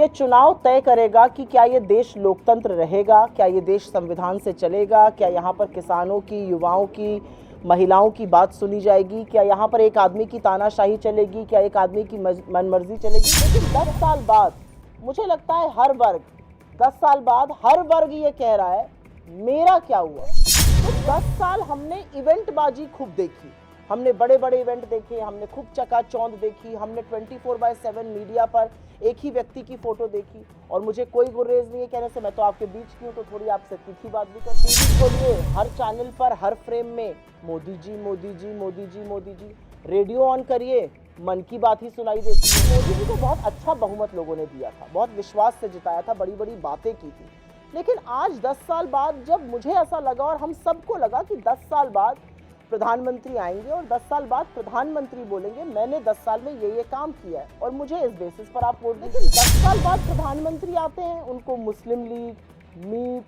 ये चुनाव तय करेगा कि क्या ये देश लोकतंत्र रहेगा, क्या ये देश संविधान से चलेगा, क्या यहाँ पर किसानों की, युवाओं की, महिलाओं की बात सुनी जाएगी, क्या यहाँ पर एक आदमी की तानाशाही चलेगी, क्या एक आदमी की मनमर्जी चलेगी। लेकिन 10 साल बाद मुझे लगता है हर वर्ग 10 साल बाद हर वर्ग ये कह रहा है मेरा क्या हुआ। तो 10 साल हमने इवेंटबाजी खूब देखी, हमने बड़े बड़े इवेंट देखे, हमने खूब चकाचौंध देखी, हमने 24/7 मीडिया पर एक ही व्यक्ति की फोटो देखी। और मुझे कोई गुरेज नहीं है कहने से, मैं तो आपके बीच की हूँ, तो थोड़ी आपसे तीखी बात भी करती हूँ। खोलिए हर चैनल पर हर फ्रेम में मोदी जी मोदी जी मोदी जी मोदी जी। रेडियो ऑन करिए, मन की बात ही सुनाई देती है। मोदी जी को बहुत अच्छा बहुमत लोगों ने दिया था, बहुत विश्वास से जिताया था, बड़ी बड़ी बातें की थी। लेकिन आज 10 साल बाद जब मुझे ऐसा लगा और हम सबको लगा कि 10 साल बाद प्रधानमंत्री आएंगे और 10 साल बाद प्रधानमंत्री बोलेंगे मैंने 10 साल में ये काम किया है और मुझे इस बेसिस पर आप वोट। लेकिन 10 साल बाद प्रधानमंत्री आते हैं, उनको मुस्लिम लीग, मीट,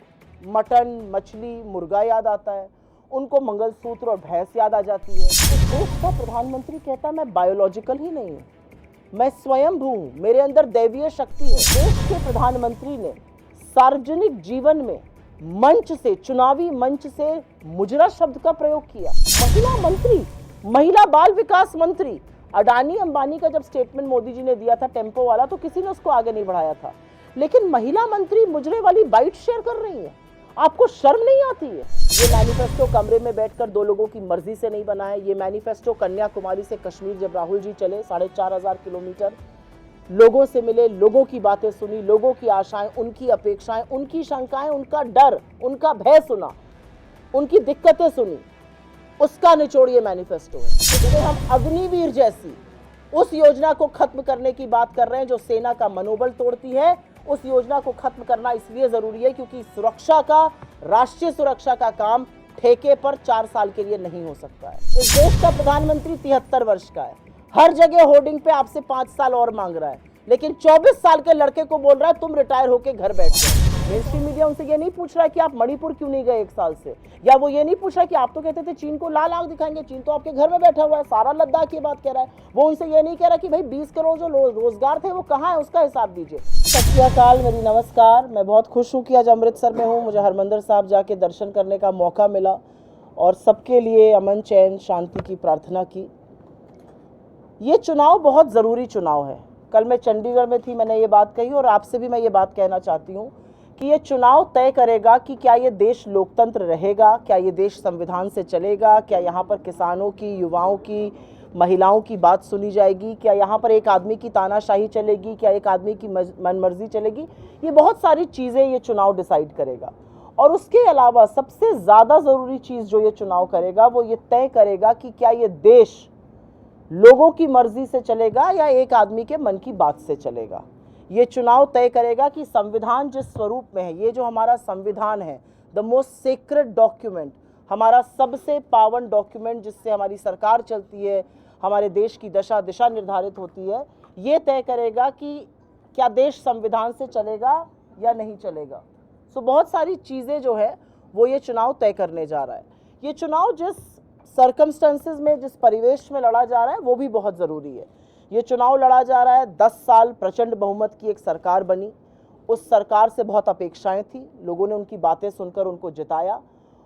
मटन, मछली, मुर्गा याद आता है, उनको मंगलसूत्र और भैंस याद आ जाती है। तो देश का प्रधानमंत्री कहता है मैं बायोलॉजिकल ही नहीं हूँ, मैं स्वयंभू हूँ, मेरे अंदर दैवीय शक्ति है। देश के प्रधानमंत्री ने सार्वजनिक जीवन में मंच से, चुनावी मंच से मुजरा शब्द का प्रयोग किया। महिला मंत्री, महिला बाल विकास मंत्री, अडानी अंबानी का जब स्टेटमेंट मोदी जी ने दिया था टेम्पो वाला, तो किसी ने उसको आगे नहीं बढ़ाया था। लेकिन महिला मंत्री मुजरे वाली बाइट शेयर कर रही है, आपको शर्म नहीं आती है? ये मैनिफेस्टो कमरे में बैठकर दो लोगों की मर्जी से नहीं बना है। ये मैनिफेस्टो कन्याकुमारी से कश्मीर जब राहुल जी चले 4,500 किलोमीटर, लोगों से मिले, लोगों की बातें सुनी, लोगों की आशाएं, उनकी अपेक्षाएं, उनकी शंकाएं, उनका डर, उनका भय सुना, उनकी दिक्कतें सुनी, उसका निचोड़ ये मैनिफेस्टो है। तो हम अग्निवीर जैसी उस योजना को खत्म करने की बात कर रहे हैं जो सेना का मनोबल तोड़ती है। उस योजना को खत्म करना इसलिए जरूरी है क्योंकि सुरक्षा का, राष्ट्रीय सुरक्षा का काम ठेके पर 4 साल के लिए नहीं हो सकता है। इस देश का प्रधानमंत्री 73 वर्ष का है, हर जगह होर्डिंग पे आपसे 5 साल और मांग रहा है, लेकिन 24 साल के लड़के को बोल रहा है तुम रिटायर होके घर बैठ जाओ। मेन स्ट्रीम मीडिया उनसे ये नहीं पूछ रहा है कि आप मणिपुर क्यों नहीं गए 1 साल से, या वो ये नहीं पूछ रहा कि आप तो कहते थे चीन को लाल आंख दिखाएंगे, चीन तो आपके घर में बैठा हुआ है, सारा लद्दाख की बात कह रहा है। वो उनसे ये नहीं कह रहा कि भाई 20 करोड़ जो रोजगार थे वो कहाँ है, उसका हिसाब दीजिए। सत श्री अकाल, मेरी नमस्कार। मैं बहुत खुश हूँ कि आज अमृतसर में हूँ। मुझे हरमंदिर साहब जाके दर्शन करने का मौका मिला और सबके लिए अमन, चैन, शांति की प्रार्थना की। ये चुनाव बहुत ज़रूरी चुनाव है। कल मैं चंडीगढ़ में थी, मैंने ये बात कही और आपसे भी मैं ये बात कहना चाहती हूँ कि ये चुनाव तय करेगा कि क्या ये देश लोकतंत्र रहेगा, क्या ये देश संविधान से चलेगा, क्या यहाँ पर किसानों की, युवाओं की, महिलाओं की बात सुनी जाएगी, क्या यहाँ पर एक आदमी की तानाशाही चलेगी, क्या एक आदमी की मनमर्जी चलेगी। ये बहुत सारी चीज़ें ये चुनाव डिसाइड करेगा। और उसके अलावा सबसे ज़्यादा ज़रूरी चीज़ जो ये चुनाव करेगा वो ये तय करेगा कि क्या ये देश लोगों की मर्जी से चलेगा या एक आदमी के मन की बात से चलेगा। ये चुनाव तय करेगा कि संविधान जिस स्वरूप में है, ये जो हमारा संविधान है, द मोस्ट सेक्रेड डॉक्यूमेंट, हमारा सबसे पावन डॉक्यूमेंट जिससे हमारी सरकार चलती है, हमारे देश की दिशा निर्धारित होती है, ये तय करेगा कि क्या देश संविधान से चलेगा या नहीं चलेगा। सो बहुत सारी चीज़ें जो है वो ये चुनाव तय करने जा रहा है। ये चुनाव जिस सर्कमस्टेंसेस में, जिस परिवेश में लड़ा जा रहा है वो भी बहुत ज़रूरी है। ये चुनाव लड़ा जा रहा है, 10 साल प्रचंड बहुमत की एक सरकार बनी, उस सरकार से बहुत अपेक्षाएं थी, लोगों ने उनकी बातें सुनकर उनको जिताया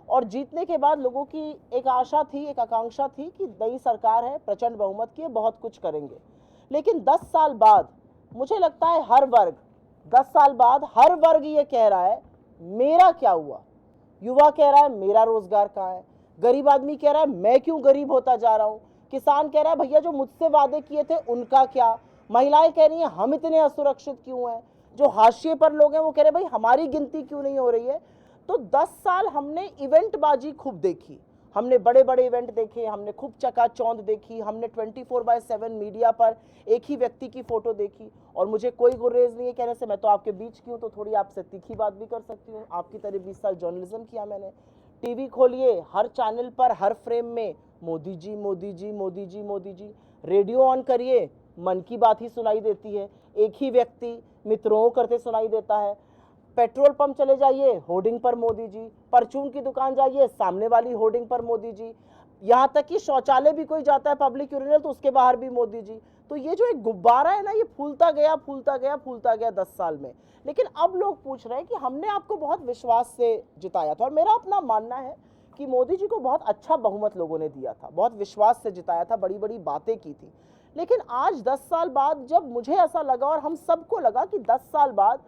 और जीतने के बाद लोगों की एक आशा थी, एक आकांक्षा थी कि नई सरकार है, प्रचंड बहुमत की, बहुत कुछ करेंगे। लेकिन 10 साल बाद मुझे लगता है हर वर्ग 10 साल बाद हर वर्ग ये कह रहा है मेरा क्या हुआ। युवा कह रहा है मेरा रोजगार कहाँ है, गरीब आदमी कह रहा है मैं क्यों गरीब होता जा रहा हूँ, किसान कह रहा है भैया जो मुझसे वादे किए थे उनका क्या, महिलाएं कह रही हैं हम इतने असुरक्षित क्यों हैं, जो हाशिए पर लोग हैं वो कह रहे हैं भाई हमारी गिनती क्यों नहीं हो रही है। तो 10 साल हमने इवेंटबाजी खूब देखी, हमने बड़े बड़े इवेंट देखे, हमने खूब चकाचौंध देखी, हमने 24/7 मीडिया पर एक ही व्यक्ति की फोटो देखी। और मुझे कोई गुरेज नहीं है कहने से, मैं तो आपके बीच की हूँ, तो थोड़ी आपसे तीखी बात भी कर सकती हूँ। आपकी तरह 20 साल जर्नलिज्म किया मैंने। टीवी खोलिए, हर चैनल पर हर फ्रेम में मोदी जी मोदी जी मोदी जी मोदी जी। रेडियो ऑन करिए, मन की बात ही सुनाई देती है, एक ही व्यक्ति मित्रों करते सुनाई देता है। पेट्रोल पंप चले जाइए, होर्डिंग पर मोदी जी, परचून की दुकान जाइए, सामने वाली होर्डिंग पर मोदी जी। यहाँ तक कि शौचालय भी कोई जाता है पब्लिक यूरिनल तो उसके बाहर भी मोदी जी। तो ये जो एक गुब्बारा है ना, ये फूलता गया फूलता गया फूलता गया 10 साल में। लेकिन अब लोग पूछ रहे हैं कि हमने आपको बहुत विश्वास से जिताया था, और मेरा अपना मानना है कि मोदी जी को बहुत अच्छा बहुमत लोगों ने दिया था, बहुत विश्वास से जिताया था, बड़ी बड़ी बातें की थी। लेकिन आज 10 साल बाद जब मुझे ऐसा लगा और हम सबको लगा कि 10 साल बाद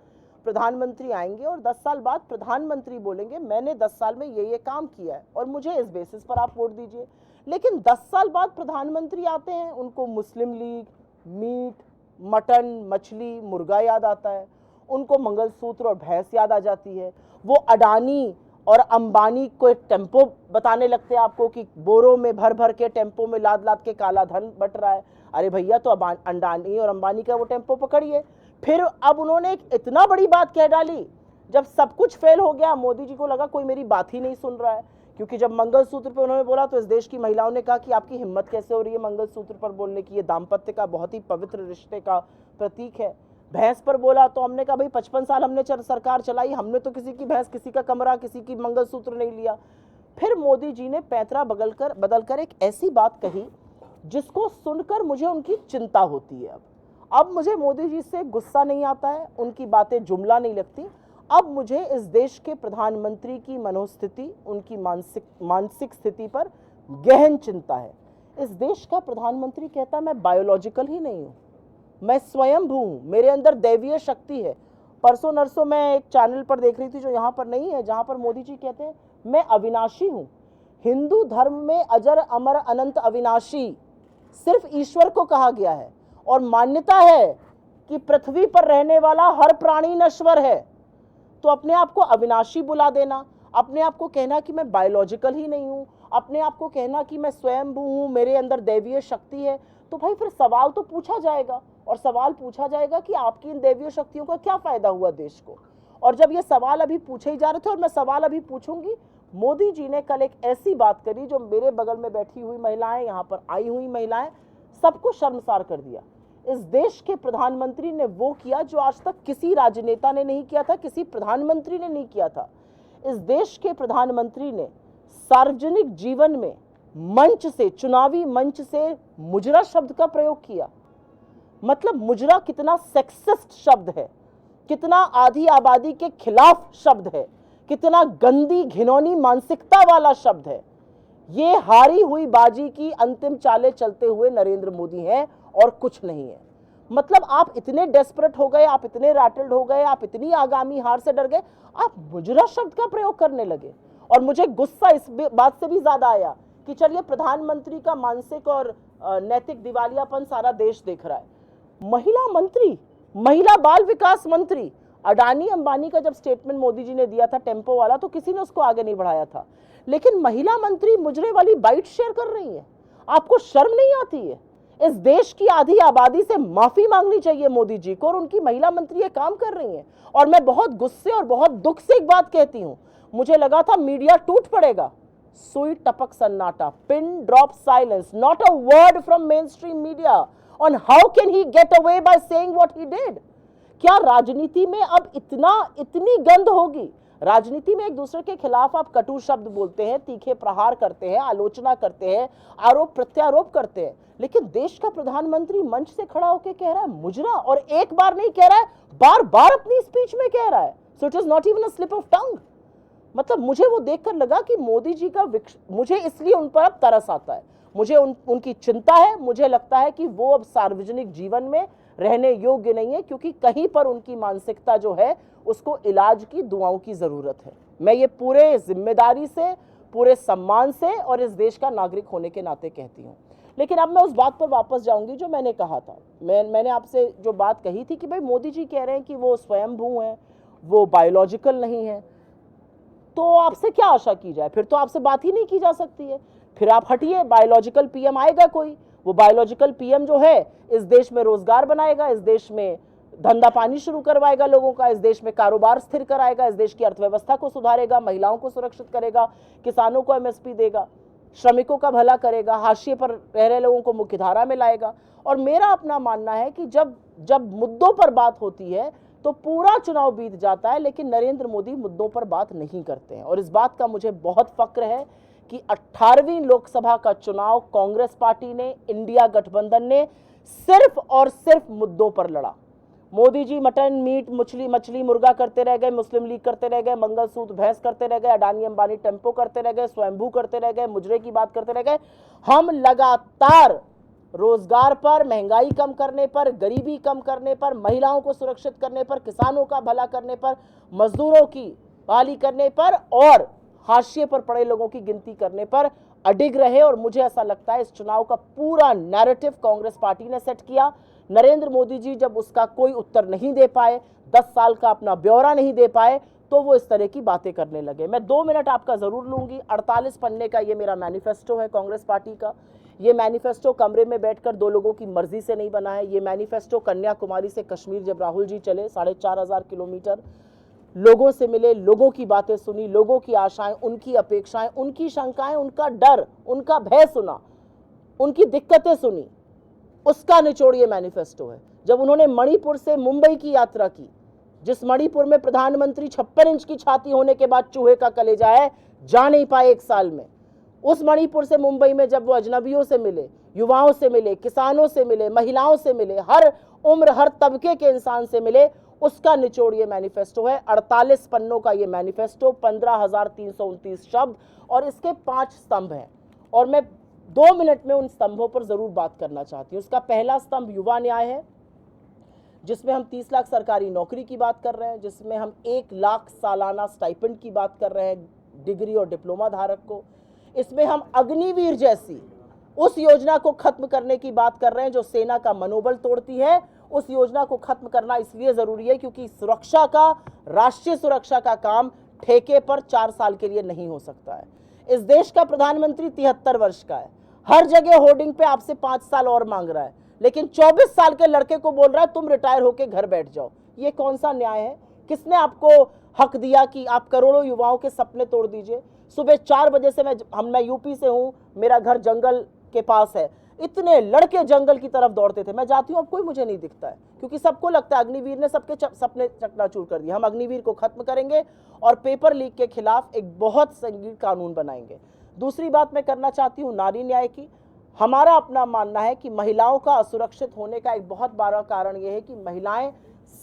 प्रधानमंत्री आएंगे और 10 साल बाद प्रधानमंत्री बोलेंगे मैंने 10 साल में ये काम किया है और मुझे इस बेसिस पर आप वोट दीजिए। लेकिन 10 साल बाद प्रधानमंत्री आते हैं, उनको मुस्लिम लीग, मीट, मटन, मछली, मुर्गा याद आता है, उनको मंगलसूत्र और भैंस याद आ जाती है। वो अडानी और अंबानी को टेम्पो बताने लगते हैं आपको कि बोरों में भर भर के टेम्पो में लाद लाद के काला धन बट रहा है। अरे भैया, तो अडानी और अंबानी का वो टेम्पो पकड़िए। फिर अब उन्होंने एक इतना बड़ी बात कह डाली, जब सब कुछ फेल हो गया मोदी जी को लगा कोई मेरी बात ही नहीं सुन रहा है, क्योंकि जब मंगलसूत्र पे उन्होंने बोला तो इस देश की महिलाओं ने कहा कि आपकी हिम्मत कैसे हो रही है मंगलसूत्र पर बोलने की, ये दाम्पत्य का बहुत ही पवित्र रिश्ते का प्रतीक है। भैंस पर बोला तो हमने कहा भाई 55 साल हमने सरकार चलाई, हमने तो किसी की भैंस, किसी का कमरा, किसी की मंगलसूत्र नहीं लिया। फिर मोदी जी ने पैंतरा बदलकर एक ऐसी बात कही जिसको सुनकर मुझे उनकी चिंता होती है। अब मुझे मोदी जी से गुस्सा नहीं आता है, उनकी बातें जुमला नहीं लगती। अब मुझे इस देश के प्रधानमंत्री की मनोस्थिति, उनकी मानसिक स्थिति पर गहन चिंता है। इस देश का प्रधानमंत्री कहता है मैं बायोलॉजिकल ही नहीं हूँ, मैं स्वयंभू हूँ, मेरे अंदर दैवीय शक्ति है। परसों नरसों मैं एक चैनल पर देख रही थी जो यहाँ पर नहीं है, जहाँ पर मोदी जी कहते हैं मैं अविनाशी हूँ। हिंदू धर्म में अजर अमर अनंत अविनाशी सिर्फ ईश्वर को कहा गया है, और मान्यता है कि पृथ्वी पर रहने वाला हर प्राणी नश्वर है। तो अपने आप को अविनाशी बुला देना, अपने आप को कहना कि मैं बायोलॉजिकल ही नहीं हूँ, अपने आप को कहना कि मैं स्वयंभू हूँ, मेरे अंदर दैवीय शक्ति है, तो भाई फिर सवाल तो पूछा जाएगा, और सवाल पूछा जाएगा कि आपकी इन दैवीय शक्तियों का क्या फायदा हुआ देश को। और जब ये सवाल अभी पूछे ही जा रहे थे, और मैं सवाल अभी पूछूंगी, मोदी जी ने कल एक ऐसी बात करी जो मेरे बगल में बैठी हुई महिलाएं, यहाँ पर आई हुई महिलाएं, सबको शर्मसार कर दिया। इस देश के प्रधानमंत्री ने वो किया जो आज तक किसी राजनेता ने नहीं किया था, किसी प्रधानमंत्री ने नहीं किया था। इस देश के प्रधानमंत्री ने सार्वजनिक जीवन में मंच से, चुनावी मंच से मुजरा शब्द का प्रयोग किया। मतलब मुजरा कितना सेक्सिस्ट शब्द है, कितना आधी आबादी के खिलाफ शब्द है, कितना गंदी घिनौनी मानसिकता वाला शब्द है। ये हारी हुई बाजी की अंतिम चालें चलते हुए नरेंद्र मोदी हैं और कुछ नहीं है। मतलब आप इतने डेस्परेट हो गए, आप इतने रैटल्ड हो गए, आप इतनी आगामी हार से डर गए, आप मुजरा शब्द का प्रयोग करने लगे। और मुझे गुस्सा इस बात से भी ज्यादा आया कि चलिए प्रधानमंत्री का मानसिक और नैतिक दिवालियापन सारा देश देख रहा है। महिला मंत्री, महिला बाल विकास मंत्री, अडानी अंबानी का जब स्टेटमेंट मोदी जी ने दिया था टेम्पो वाला, तो किसी ने उसको आगे नहीं बढ़ाया था। लेकिन महिला मंत्री मुजरे वाली बाइट शेयर कर रही है। आपको शर्म नहीं आती है? इस देश की आधी आबादी से माफी मांगनी चाहिए मोदी जी को, और उनकी महिला मंत्री ये काम कर रही हैं। और मैं बहुत गुस्से और बहुत दुख से एक बात कहती हूं, मुझे लगा था मीडिया टूट पड़ेगा। सुई टपक सन्नाटा, pin drop silence, not a word from main stream media on how can he get away by saying what he did. क्या राजनीति में अब इतनी गंद होगी? राजनीति में एक दूसरे के खिलाफ आप कटु शब्द बोलते हैं, तीखे प्रहार करते हैं, आलोचना करते हैं, आरोप प्रत्यारोप करते हैं, लेकिन देश का प्रधानमंत्री मंच से खड़ा होकर कह रहा है मुजरा, और एक बार नहीं कह रहा है, बार बार अपनी स्पीच में कह रहा है। So it is not even a slip of tongue. मतलब मुझे वो देखकर लगा कि मोदी जी का मुझे इसलिए उन पर अब तरस आता है, मुझे उनकी चिंता है। मुझे लगता है कि वो अब सार्वजनिक जीवन में रहने योग्य नहीं है, क्योंकि कहीं पर उनकी मानसिकता जो है उसको इलाज की दुआओं की जरूरत है। मैं ये पूरे जिम्मेदारी से, पूरे सम्मान से और इस देश का नागरिक होने के नाते कहती हूँ। लेकिन अब मैं उस बात पर वापस जाऊंगी जो मैंने कहा था। मैंने आपसे जो बात कही थी कि भाई मोदी जी कह रहे हैं कि वो स्वयंभू हैं, वो बायोलॉजिकल नहीं है, तो आपसे क्या आशा की जाए? फिर तो आपसे बात ही नहीं की जा सकती है। फिर आप हटिए, बायोलॉजिकल पीएम आएगा कोई, वो बायोलॉजिकल पीएम जो है इस देश में रोजगार बनाएगा, इस देश में धंधा पानी शुरू करवाएगा लोगों का, इस देश में कारोबार स्थिर कराएगा, इस देश की अर्थव्यवस्था को सुधारेगा, महिलाओं को सुरक्षित करेगा, किसानों को एमएसपी देगा, श्रमिकों का भला करेगा, हाशिए पर रह रहे लोगों को मुख्यधारा में लाएगा। और मेरा अपना मानना है कि जब मुद्दों पर बात होती है तो पूरा चुनाव बीत जाता है, लेकिन नरेंद्र मोदी मुद्दों पर बात नहीं करते हैं। और इस बात का मुझे बहुत फक्र है कि 18वीं लोकसभा का चुनाव कांग्रेस पार्टी ने, इंडिया गठबंधन ने सिर्फ और सिर्फ मुद्दों पर लड़ा। मोदी जी मटन, मीट, मछली मुर्गा करते रह गए, मुस्लिम लीग करते रह गए, मंगलसूत्र भैंस करते रह गए, अडानी अंबानी टेम्पो करते रह गए, स्वयंभू करते रह गए, मुजरे की बात करते रह गए। हम लगातार रोजगार पर, महंगाई कम करने पर, गरीबी कम करने पर, महिलाओं को सुरक्षित करने पर, किसानों का भला करने पर, मजदूरों की बहाली करने पर और हाशिए पर पड़े लोगों की गिनती करने पर अडिग रहे। और मुझे ऐसा लगता है इस चुनाव का पूरा नैरेटिव कांग्रेस पार्टी ने सेट किया। नरेंद्र मोदी जी जब उसका कोई उत्तर नहीं दे पाए, 10 साल का अपना ब्यौरा नहीं दे पाए, तो वो इस तरह की बातें करने लगे। मैं 2 मिनट आपका जरूर लूंगी। 48 पन्ने का ये मेरा मैनिफेस्टो है कांग्रेस पार्टी का। ये मैनिफेस्टो कमरे में बैठकर 2 लोगों की मर्जी से नहीं बना है। ये मैनिफेस्टो कन्याकुमारी से कश्मीर जब राहुल जी चले, 4,500 किलोमीटर, लोगों से मिले, लोगों की बातें सुनी, लोगों की आशाएं, उनकी अपेक्षाएं, उनकी शंकाएं, उनका डर, उनका भय सुना, उनकी दिक्कतें सुनी, उसका निचोड़ ये मैनिफेस्टो है। जब उन्होंने मणिपुर से मुंबई की यात्रा की, जिस मणिपुर में प्रधानमंत्री 56 इंच की छाती होने के बाद चूहे का कलेजा है, जा नहीं पाए 1 साल में, उस मणिपुर से मुंबई में जब वो अजनबियों से मिले, युवाओं से मिले, किसानों से मिले, महिलाओं से मिले, हर उम्र हर तबके के इंसान से मिले, उसका निचोड़ ये मैनिफेस्टो है। 48 पन्नों का ये मैनिफेस्टो, 15,329 शब्द और इसके 5 स्तंभ हैं। और मैं 2 मिनट में उन स्तंभों पर जरूर बात करना चाहती हूँ। उसका पहला स्तंभ युवा न्याय है, जिसमें हम 30 लाख सरकारी नौकरी की बात कर रहे हैं, जिसमें हम 1 लाख सालाना स्टाइपेंड की बात कर रहे हैं डिग्री और डिप्लोमा धारक को। इसमें हम अग्निवीर जैसी उस योजना को खत्म करने की बात कर रहे हैं जो सेना का मनोबल तोड़ती है। उस योजना को खत्म करना इसलिए जरूरी है क्योंकि सुरक्षा का, राष्ट्रीय सुरक्षा का काम ठेके पर 4 साल के लिए नहीं हो सकता है। इस देश का प्रधानमंत्री 73 वर्ष का है, हर जगह होर्डिंग पे आपसे 5 साल और मांग रहा है, लेकिन 24 साल के लड़के को बोल रहा है तुम रिटायर होके घर बैठ जाओ। ये कौन सा न्याय है? किसने आपको हक दिया कि आप करोड़ों युवाओं के सपने तोड़ दीजिए? सुबह 4 बजे से मैं यूपी से हूँ, मेरा घर जंगल के पास है, इतने लड़के जंगल की तरफ दौड़ते थे, मैं जाती हूँ अब कोई मुझे नहीं दिखता है, क्योंकि सबको लगता है अग्निवीर ने सबके सपने चकनाचूर कर दिए। हम अग्निवीर को खत्म करेंगे और पेपर लीक के खिलाफ एक बहुत संगीन कानून बनाएंगे। दूसरी बात मैं करना चाहती हूँ नारी न्याय की। हमारा अपना मानना है कि महिलाओं का असुरक्षित होने का एक बहुत बड़ा कारण यह है कि महिलाएं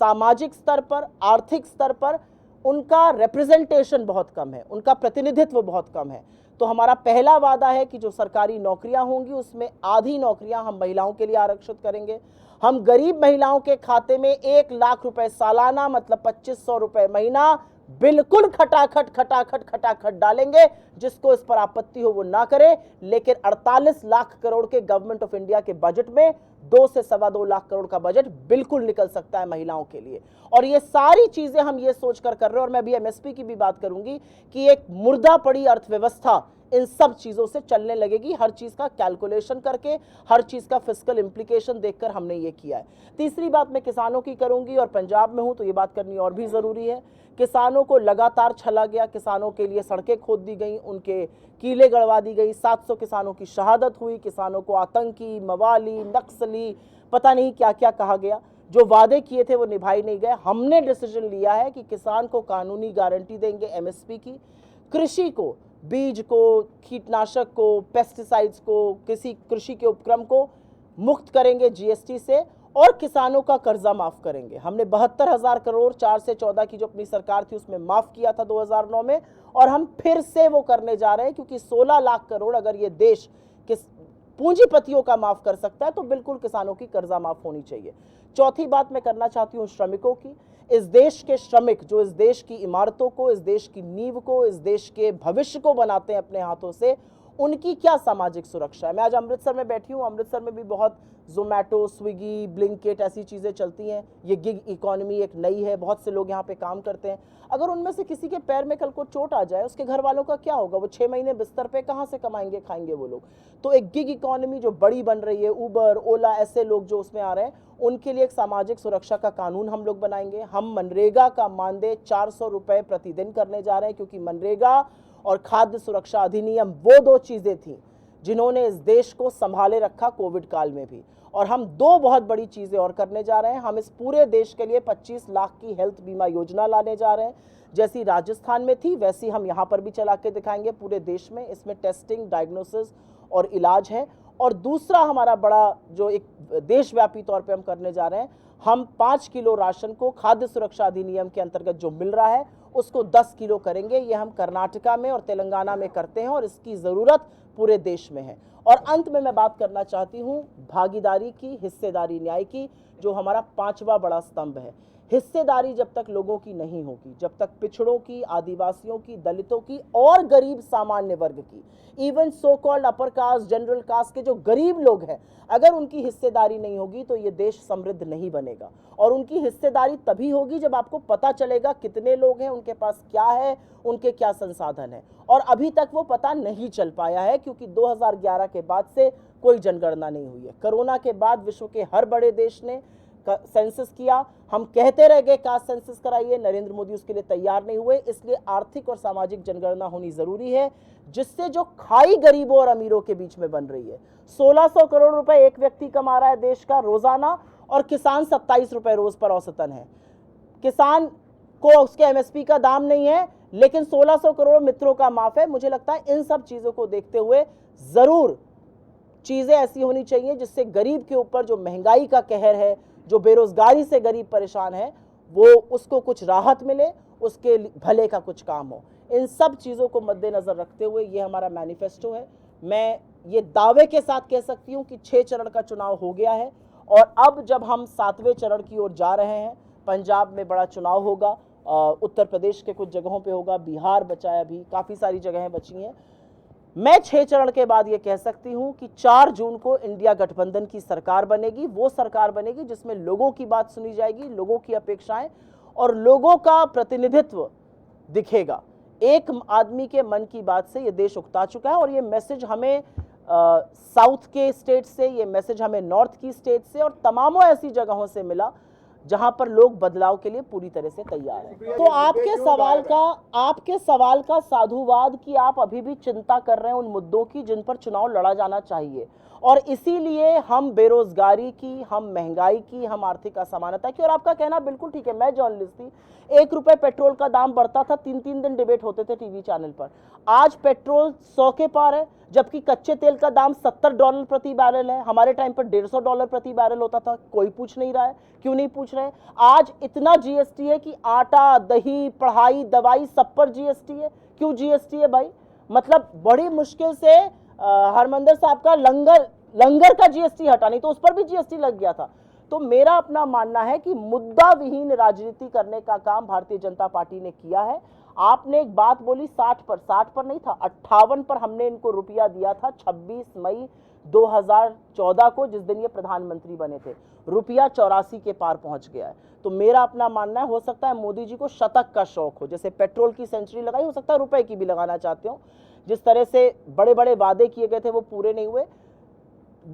सामाजिक स्तर पर, आर्थिक स्तर पर उनका रिप्रेजेंटेशन बहुत कम है, उनका प्रतिनिधित्व बहुत कम है। तो हमारा पहला वादा है कि जो सरकारी नौकरियां होंगी उसमें आधी नौकरियां हम महिलाओं के लिए आरक्षित करेंगे। हम गरीब महिलाओं के खाते में 1 लाख रुपए सालाना, मतलब 2500 रुपए महीना, बिल्कुल खटाखट डालेंगे। जिसको इस पर आपत्ति हो वो ना करे, लेकिन 48 लाख करोड़ के गवर्नमेंट ऑफ इंडिया के बजट में 2 से 2.25 लाख करोड़ का बजट बिल्कुल निकल सकता है महिलाओं के लिए। और ये सारी चीजें हम ये सोचकर कर रहे हैं, और मैं भी एमएसपी की भी बात करूंगी कि एक मुर्दा पड़ी अर्थव्यवस्था इन सब चीजों से चलने लगेगी। हर चीज का कैलकुलेशन करके, हर चीज का फिस्कल इंप्लीकेशन देखकर हमने ये किया है। तीसरी बात मैं किसानों की करूंगी, और पंजाब में हूं तो ये बात करनी और भी जरूरी है। किसानों को लगातार छला गया, किसानों के लिए सड़कें खोद दी गई, उनके कीले गड़वा दी गई, 700 किसानों की शहादत हुई, किसानों को आतंकी, मवाली, नक्सली, पता नहीं क्या क्या कहा गया। जो वादे किए थे वो निभाए नहीं गए। हमने डिसीजन लिया है कि किसान को कानूनी गारंटी देंगे एमएसपी की, कृषि को, बीज को, कीटनाशक को, पेस्टिसाइड्स को, किसी कृषि के उपक्रम को मुक्त करेंगे जीएसटी से, और किसानों का कर्जा माफ करेंगे। हमने 72,000 करोड़ 4 से 14 की जो अपनी सरकार थी उसमें माफ किया था 2009 में, और हम फिर से वो करने जा रहे हैं, क्योंकि 16 लाख करोड़ अगर ये देश किस पूंजीपतियों का माफ कर सकता है तो बिल्कुल किसानों की कर्जा माफ होनी चाहिए। चौथी बात मैं करना चाहती हूँ श्रमिकों की। इस देश के श्रमिक जो इस देश की इमारतों को, इस देश की नींव को, इस देश के भविष्य को बनाते हैं अपने हाथों से, उनकी क्या सामाजिक सुरक्षा है? मैं आज अमृतसर में बैठी हूँ। अमृतसर में भी बहुत जोमेटो, स्विगी, ब्लिंकिट ऐसी चीज़ें चलती हैं। ये गिग इकोनॉमी एक नई है, बहुत से लोग यहाँ पे काम करते हैं। अगर उनमें से किसी के पैर में कल को चोट आ जाए, उसके घर वालों का क्या होगा? वो 6 महीने बिस्तर पे कहाँ से कमाएंगे, खाएंगे वो लोग? तो एक गिग इकोनॉमी जो बड़ी बन रही है, उबर, ओला, ऐसे लोग जो उसमें आ रहे हैं, उनके लिए एक सामाजिक सुरक्षा का कानून हम लोग बनाएंगे। हम मनरेगा का मानदेय 400 रुपये प्रतिदिन करने जा रहे हैं, क्योंकि मनरेगा और खाद्य सुरक्षा अधिनियम वो 2 चीजें थी जिन्होंने इस देश को संभाले रखा कोविड काल में भी। और हम दो बहुत बड़ी चीज़ें और करने जा रहे हैं। हम इस पूरे देश के लिए 25 लाख की हेल्थ बीमा योजना लाने जा रहे हैं। जैसी राजस्थान में थी वैसी हम यहाँ पर भी चला के दिखाएंगे पूरे देश में। इसमें टेस्टिंग, डायग्नोसिस और इलाज है। और दूसरा हमारा बड़ा जो एक देशव्यापी तौर पे हम करने जा रहे हैं, हम 5 किलो राशन को खाद्य सुरक्षा अधिनियम के अंतर्गत जो मिल रहा है उसको 10 किलो करेंगे। ये हम कर्नाटका में और तेलंगाना में करते हैं और इसकी ज़रूरत पूरे देश में है। और अंत में मैं बात करना चाहती हूँ भागीदारी की, हिस्सेदारी न्याय की, जो हमारा 5वां बड़ा स्तंभ है। हिस्सेदारी जब तक लोगों की नहीं होगी, जब तक पिछड़ों की, आदिवासियों की, दलितों की और गरीब सामान्य वर्ग की, even so called upper caste, general caste के जो गरीब लोग हैं, अगर उनकी हिस्सेदारी नहीं होगी तो ये देश समृद्ध नहीं बनेगा। और उनकी हिस्सेदारी तभी होगी जब आपको पता चलेगा कितने लोग हैं, उनके पास क्या है, उनके क्या संसाधन है। और अभी तक वो पता नहीं चल पाया है क्योंकि 2011 के बाद से कोई जनगणना नहीं हुई है। कोरोना के बाद विश्व के हर बड़े देश ने सेंसस किया। हम कहते रह गए कास्ट सेंसस कराइए, नरेंद्र मोदी उसके लिए तैयार नहीं हुए। इसलिए आर्थिक और सामाजिक जनगणना होनी जरूरी है, जिससे जो खाई गरीबों और अमीरों के बीच में बन रही है। 1600 करोड़ रुपए एक व्यक्ति कमा रहा है देश का रोजाना, और किसान 27 रुपए रोज पर औसतन है। किसान को उसके एमएसपी का दाम नहीं है, लेकिन 1600 करोड़ मित्रों का माफ है। मुझे लगता है इन सब चीजों को देखते हुए जरूर चीजें ऐसी होनी चाहिए जिससे गरीब के ऊपर जो महंगाई का कहर है, जो बेरोजगारी से गरीब परेशान है, वो उसको कुछ राहत मिले, उसके भले का कुछ काम हो। इन सब चीज़ों को मद्देनज़र रखते हुए ये हमारा मैनिफेस्टो है। मैं ये दावे के साथ कह सकती हूँ कि 6 चरण का चुनाव हो गया है और अब जब हम 7वें चरण की ओर जा रहे हैं, पंजाब में बड़ा चुनाव होगा, उत्तर प्रदेश के कुछ जगहों पे होगा, बिहार बचा है, अभी काफ़ी सारी जगहें बची हैं। मैं 6 चरण के बाद ये कह सकती हूं कि 4 जून को इंडिया गठबंधन की सरकार बनेगी। वो सरकार बनेगी जिसमें लोगों की बात सुनी जाएगी, लोगों की अपेक्षाएं और लोगों का प्रतिनिधित्व दिखेगा। एक आदमी के मन की बात से ये देश उकता चुका है और ये मैसेज हमें साउथ के स्टेट से, ये मैसेज हमें नॉर्थ की स्टेट से और तमामों ऐसी जगहों से मिला जहां पर लोग बदलाव के लिए पूरी तरह से तैयार हैं। तो आपके सवाल का साधुवाद कि आप अभी भी चिंता कर रहे हैं उन मुद्दों की जिन पर चुनाव लड़ा जाना चाहिए, और इसीलिए हम बेरोजगारी की, हम महंगाई की, हम आर्थिक असमानता की। और आपका कहना बिल्कुल ठीक है, मैं जर्नलिस्ट थी, 1 रुपए पेट्रोल का दाम बढ़ता था, 3-3 दिन डिबेट होते थे टीवी चैनल पर। आज पेट्रोल 100 के पार है, जबकि कच्चे तेल का दाम $70 प्रति बैरल है। हमारे टाइम पर $150 प्रति बैरल होता था। कोई पूछ नहीं रहा है, क्यों नहीं पूछ रहे? आज इतना जीएसटी है कि आटा, दही, पढ़ाई, दवाई सब पर जीएसटी है। क्यों जीएसटी है भाई? मतलब बड़ी मुश्किल से हरमंदर साहब का लंगर का जीएसटी हटा, नहीं तो उस पर भी जीएसटी लग गया था। तो मेरा अपना मानना है कि मुद्दा विहीन राजनीति करने का काम भारतीय जनता पार्टी ने किया है। आपने एक बात बोली 60 पर नहीं था, 58 पर हमने इनको रुपया दिया था 26 मई 2014 को, जिस दिन ये प्रधानमंत्री बने थे। रुपया 84 के पार पहुंच गया है। तो मेरा अपना मानना है, हो सकता है मोदी जी को शतक का शौक हो, जैसे पेट्रोल की सेंचुरी लगाई, हो सकता है रुपए की भी लगाना चाहते हो। जिस तरह से बड़े बड़े वादे किए गए थे वो पूरे नहीं हुए।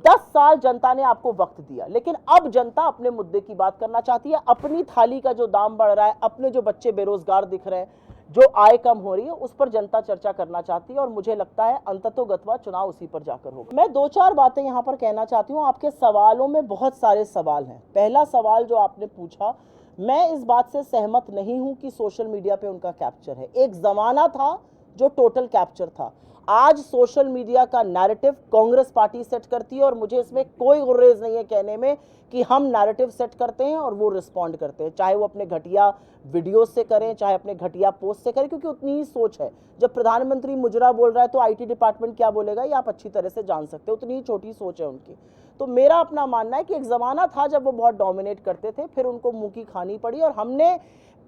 10 साल जनता ने आपको वक्त दिया, लेकिन अब जनता अपने मुद्दे की बात करना चाहती है। अपनी थाली का जो दाम बढ़ रहा है, अपने जो बच्चे बेरोजगार दिख रहे हैं, जो आय कम हो रही है, उस पर जनता चर्चा करना चाहती है और मुझे लगता है अंततोगत्वा चुनाव उसी पर जाकर होगा। मैं 2-4 बातें यहां पर कहना चाहती हूं। आपके सवालों में बहुत सारे सवाल हैं। पहला सवाल जो आपने पूछा, मैं इस बात से सहमत नहीं हूं कि सोशल मीडिया पे उनका कैप्चर है। एक जमाना था जो टोटल कैप्चर था। आज सोशल मीडिया का नैरेटिव कांग्रेस पार्टी सेट करती है और मुझे इसमें कोई गुरेज नहीं है कहने में कि हम नैरेटिव सेट करते हैं और वो रिस्पॉन्ड करते हैं, चाहे वो अपने घटिया वीडियो से करें, चाहे अपने घटिया पोस्ट से करें, क्योंकि उतनी ही सोच है। जब प्रधानमंत्री मुजरा बोल रहा है तो आईटी डिपार्टमेंट क्या बोलेगा ये आप अच्छी तरह से जान सकते हो, उतनी ही छोटी सोच है उनकी। तो मेरा अपना मानना है कि एक ज़माना था जब वो बहुत डोमिनेट करते थे, फिर उनको मुँह की खानी पड़ी और हमने,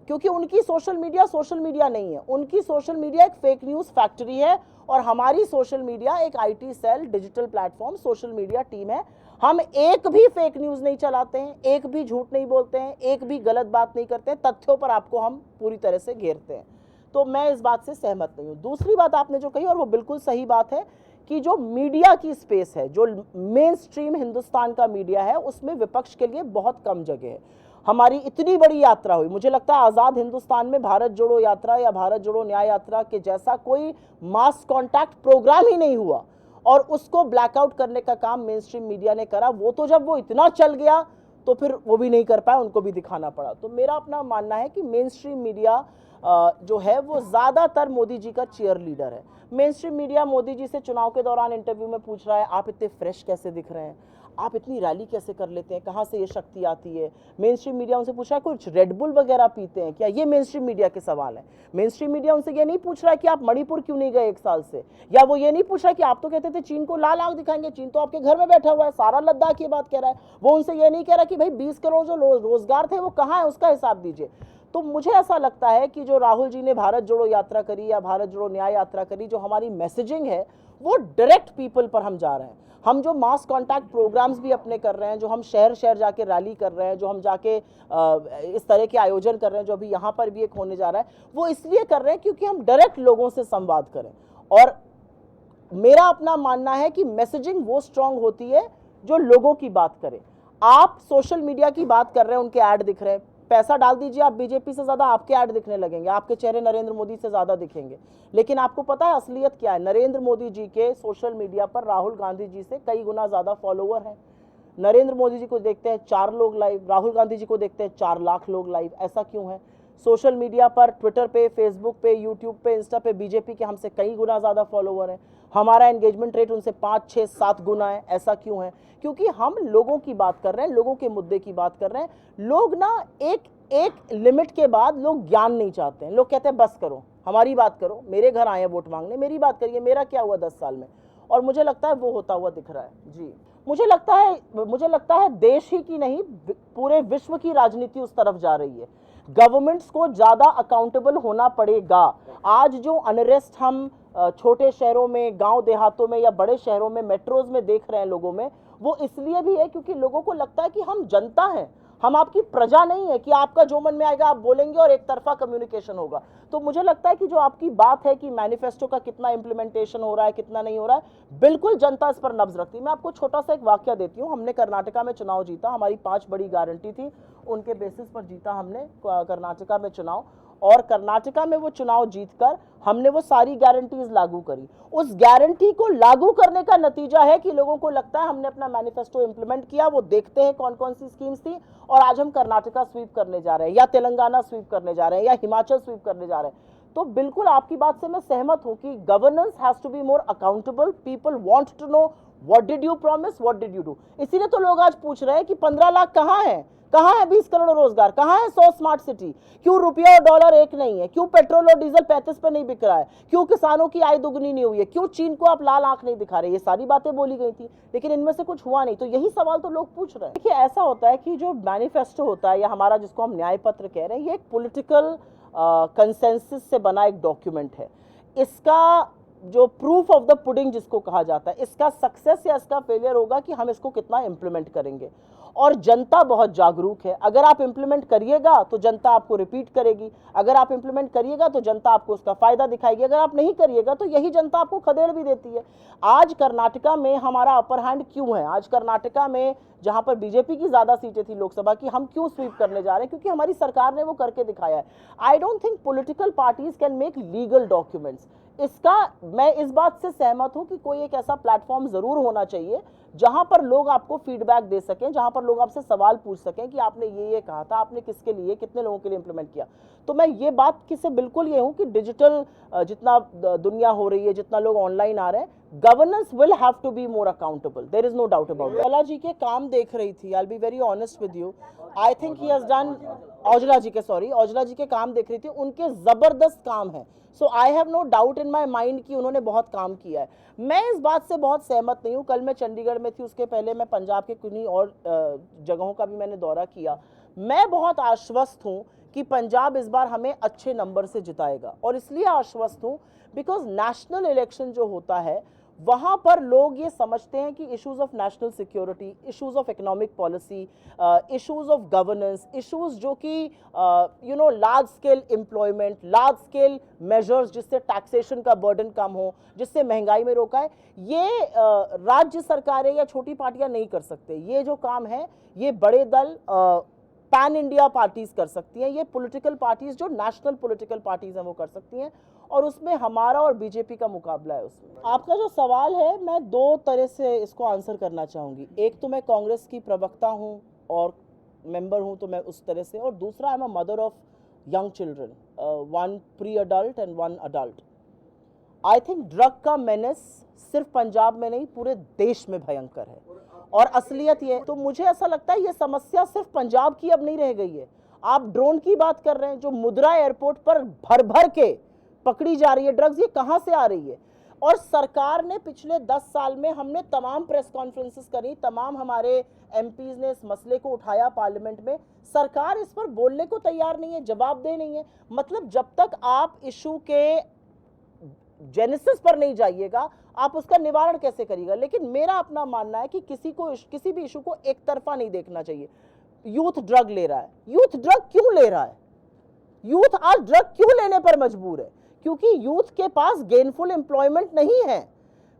क्योंकि उनकी सोशल मीडिया नहीं है, उनकी सोशल मीडिया एक फेक न्यूज़ फैक्ट्री है और हमारी सोशल मीडिया एक IT cell, digital platform social media team है। हम एक भी फेक न्यूज़ नहीं चलाते हैं, एक भी झूठ नहीं बोलते हैं, एक भी गलत बात नहीं करते हैं, तथ्यों पर आपको हम पूरी तरह से घेरते हैं। तो मैं इस बात से सहमत नहीं हूँ। दूसरी बात आपने जो कही, और वो बिल्कुल सही बात है, कि जो मीडिया की स्पेस है, जो मेन स्ट्रीम हिंदुस्तान का मीडिया है, उसमें विपक्ष के लिए बहुत कम जगह है। हमारी इतनी बड़ी यात्रा हुई, मुझे लगता है आज़ाद हिंदुस्तान में भारत जोड़ो यात्रा या भारत जोड़ो न्याय यात्रा के जैसा कोई मास कॉन्टैक्ट प्रोग्राम ही नहीं हुआ। और उसको ब्लैकआउट करने का काम मेन स्ट्रीम मीडिया ने करा। वो तो जब वो इतना चल गया तो फिर वो भी नहीं कर पाया, उनको भी दिखाना पड़ा। तो मेरा अपना मानना है कि मेन स्ट्रीम मीडिया जो है वो ज़्यादातर मोदी जी का चीयर लीडर है। Main stream media Modi ji से चुनाव के दौरान इंटरव्यू में पूछ रहा है, आप इतने फ्रेश कैसे दिख रहे हैं, आप इतनी रैली कैसे कर लेते हैं, कहाँ से ये शक्ति आती है। मेन स्ट्रीम मीडिया उनसे पूछ रहा है कुछ रेड बुल वगैरह पीते हैं क्या, ये मेन स्ट्रीम मीडिया के सवाल है। मेन स्ट्रीम मीडिया उनसे ये नहीं पूछ रहा है कि आप मणिपुर क्यों नहीं गए 1 साल से, या वो ये नहीं पूछ रहा है कि आप तो कहते थे चीन को लाल आंख दिखाएंगे, चीन तो आपके घर में बैठा हुआ है, सारा लद्दाख ये बात कह रहा है। वो उनसे ये नहीं कह रहा कि भाई 20 करोड़ जो रोजगार थे वो कहाँ है, उसका हिसाब दीजिए। तो मुझे ऐसा लगता है कि जो राहुल जी ने भारत जोड़ो यात्रा करी या भारत जोड़ो न्याय यात्रा करी, जो हमारी मैसेजिंग है वो डायरेक्ट पीपल पर हम जा रहे हैं। हम जो मास कॉन्टैक्ट प्रोग्राम्स भी अपने कर रहे हैं, जो हम शहर शहर जाके रैली कर रहे हैं, जो हम जाके इस तरह के आयोजन कर रहे हैं, जो अभी यहाँ पर भी एक होने जा रहा है, वो इसलिए कर रहे हैं क्योंकि हम डायरेक्ट लोगों से संवाद करें। और मेरा अपना मानना है कि मैसेजिंग वो स्ट्रांग होती है जो लोगों की बात करे। आप सोशल मीडिया की बात कर रहे हैं, उनके ऐड दिख रहे हैं, पैसा डाल दीजिए आप बीजेपी से ज़्यादा आपके ऐड दिखने लगेंगे, आपके चेहरे नरेंद्र मोदी से ज़्यादा दिखेंगे। लेकिन आपको पता है असलियत क्या है? नरेंद्र मोदी जी के सोशल मीडिया पर राहुल गांधी जी से कई गुना ज़्यादा फॉलोवर हैं। नरेंद्र मोदी जी को देखते हैं 4 लोग लाइव, राहुल गांधी जी को देखते हैं 4 लाख लोग लाइव। ऐसा क्यों है? सोशल मीडिया पर, ट्विटर पे, फेसबुक पे, यूट्यूब पे, इंस्टा पे बीजेपी के हमसे कई गुना ज़्यादा फॉलोवर हैं। हमारा एंगेजमेंट रेट उनसे 5, 6, 7 गुना है। ऐसा क्यों है? क्योंकि हम लोगों की बात कर रहे हैं, लोगों के मुद्दे की बात कर रहे हैं। लोग ना एक लिमिट के बाद लोग ज्ञान नहीं चाहते हैं। लोग कहते हैं बस करो, हमारी बात करो, मेरे घर आए हैं वोट मांगने, मेरी बात करिए, मेरा क्या हुआ 10 साल में। और मुझे लगता है वो होता हुआ दिख रहा है। जी, मुझे लगता है देश ही की नहीं, पूरे विश्व की राजनीति उस तरफ जा रही है। गवर्नमेंट्स को ज़्यादा अकाउंटेबल होना पड़ेगा। आज जो अनरेस्ट हम छोटे शहरों में, गांव देहातों में या बड़े शहरों में, मेट्रोज में देख रहे हैं लोगों में, वो इसलिए भी है क्योंकि लोगों को लगता है कि हम जनता हैं, हम आपकी प्रजा नहीं है कि आपका जो मन में आएगा आप बोलेंगे और एक तरफा कम्युनिकेशन होगा। तो मुझे लगता है कि जो आपकी बात है कि मैनिफेस्टो का कितना इंप्लीमेंटेशन हो रहा है, कितना नहीं हो रहा है, बिल्कुल जनता इस पर नब्ज रखती है। मैं आपको छोटा सा एक वाक्य देती हूँ। हमने कर्नाटका में चुनाव जीता, हमारी 5 बड़ी गारंटी थी, उनके बेसिस पर जीता हमने कर्नाटका में चुनाव। और कर्नाटका में वो चुनाव जीतकर हमने वो सारी गारंटीज लागू करी। उस गारंटी को लागू करने का नतीजा है कि लोगों को लगता है हमने अपना मैनिफेस्टो इंप्लीमेंट किया। वो देखते हैं कौन कौन सी स्कीम्स थी, और आज हम कर्नाटका स्वीप करने जा रहे हैं, या तेलंगाना स्वीप करने जा रहे हैं, या हिमाचल स्वीप करने जा रहे हैं। तो बिल्कुल आपकी बात से मैं सहमत हूं कि governance has to be more accountable. People want to know what did you promise, what did you do. इसीलिए तो लोग आज पूछ रहे हैं कि 15 लाख कहाँ है, कहाँ है 20 करोड़ रोजगार, कहाँ है 100 स्मार्ट सिटी, क्यों रुपया और डॉलर एक नहीं है, क्यों पेट्रोल और डीजल 35 पे नहीं बिक रहा है, क्यों किसानों की आय दुगनी नहीं हुई है, क्यों चीन को आप लाल आंख नहीं दिखा रहे। ये सारी बातें बोली गई थी, लेकिन इनमें से कुछ हुआ नहीं। तो यही सवाल तो लोग पूछ रहे हैं। देखिए, ऐसा होता है कि जो मैनिफेस्टो होता है या हमारा जिसको हम न्याय पत्र कह रहे हैं, ये एक पॉलिटिकल कंसेंसस से बना एक डॉक्यूमेंट है। इसका जो प्रूफ ऑफ द पुडिंग जिसको कहा जाता है, इसका सक्सेस या इसका फेलियर होगा कि हम इसको कितना इंप्लीमेंट करेंगे। और जनता बहुत जागरूक है। अगर आप इंप्लीमेंट करिएगा तो जनता आपको रिपीट करेगी, अगर आप इंप्लीमेंट करिएगा तो जनता आपको उसका फायदा दिखाएगी, अगर आप नहीं करिएगा तो यही जनता आपको खदेड़ भी देती है। आज कर्नाटका में हमारा अपर हैंड क्यों है? आज कर्नाटका में जहां पर बीजेपी की ज्यादा सीटें थी लोकसभा की, हम क्यों स्वीप करने जा रहे हैं? क्योंकि हमारी सरकार ने वो करके दिखाया है। I don't think political parties can make legal documents. इसका मैं इस बात से सहमत हूं कि कोई एक ऐसा प्लेटफॉर्म जरूर होना चाहिए जहां पर लोग आपको फीडबैक दे सकें, जहां पर लोग आपसे सवाल पूछ सकें कि आपने ये कहा था, आपने किसके लिए, कितने लोगों के लिए इंप्लीमेंट किया। तो मैं ये बात किससे बिल्कुल ये हूं कि डिजिटल जितना दुनिया हो रही है, जितना लोग ऑनलाइन आ रहे हैं, governance will have to be more accountable, there is no doubt about it. Aujla ji के काम देख रही थी, I will be very honest with you, I think he has done, Aujla ji के काम देख रही थी, उनके जबरदस्त काम है। So I have no doubt in my mind कि उन्होंने बहुत काम किया है। मैं इस बात से बहुत सहमत नहीं हूँ। कल मैं चंडीगढ़ में थी, उसके पहले मैं पंजाब के किन्हीं और जगहों का भी मैंने दौरा किया। मैं बहुत आश्वस्त हूँ कि पंजाब इस बार हमें अच्छे नंबर से जिताएगा, और इसलिए आश्वस्त हूँ बिकॉज नेशनल इलेक्शन जो होता है वहाँ पर लोग ये समझते हैं कि issues of national security, issues of economic policy, issues of governance, issues जो कि large scale employment, large scale measures जिससे टैक्सेशन का बर्डन कम हो, जिससे महंगाई में रोका है, ये राज्य सरकारें या छोटी पार्टियां नहीं कर सकते। ये जो काम है ये बड़े दल पैन इंडिया पार्टीज कर सकती हैं, ये पॉलिटिकल पार्टीज जो नेशनल पॉलिटिकल पार्टीज हैं वो कर सकती हैं। और उसमें हमारा और बीजेपी का मुकाबला है। उसमें आपका जो सवाल है, मैं दो तरह से इसको आंसर करना चाहूँगी। एक तो मैं कांग्रेस की प्रवक्ता हूँ और मेंबर हूँ, तो मैं उस तरह से, और दूसरा I am a mother of young children, one pre-adult and one adult. I think drug का मेनेस सिर्फ पंजाब में नहीं पूरे देश में भयंकर है। और असलियत ये, तो मुझे ऐसा लगता है ये समस्या सिर्फ पंजाब की अब नहीं रह गई है। आप ड्रोन की बात कर रहे हैं, जो मुद्रा एयरपोर्ट पर भर भर के पकड़ी जा रही है ड्रग्स, ये कहाँ से आ रही है? और सरकार ने पिछले 10 साल में, हमने तमाम प्रेस कॉन्फ्रेंसेस करी, तमाम हमारे एमपीज ने इस मसले को उठाया पार्लियामेंट में, सरकार इस पर बोलने को तैयार नहीं है, जवाबदेह नहीं है। मतलब जब तक आप इशू के जेनेसिस पर नहीं जाइएगा, आप उसका निवारण कैसे करिएगा? लेकिन मेरा अपना मानना है कि किसी भी इशू को एक तरफा नहीं देखना चाहिए। यूथ ड्रग ले रहा है, यूथ ड्रग क्यों ले रहा है? यूथ आज ड्रग क्यों लेने पर मजबूर है? क्योंकि यूथ के पास गेनफुल एम्प्लॉयमेंट नहीं है।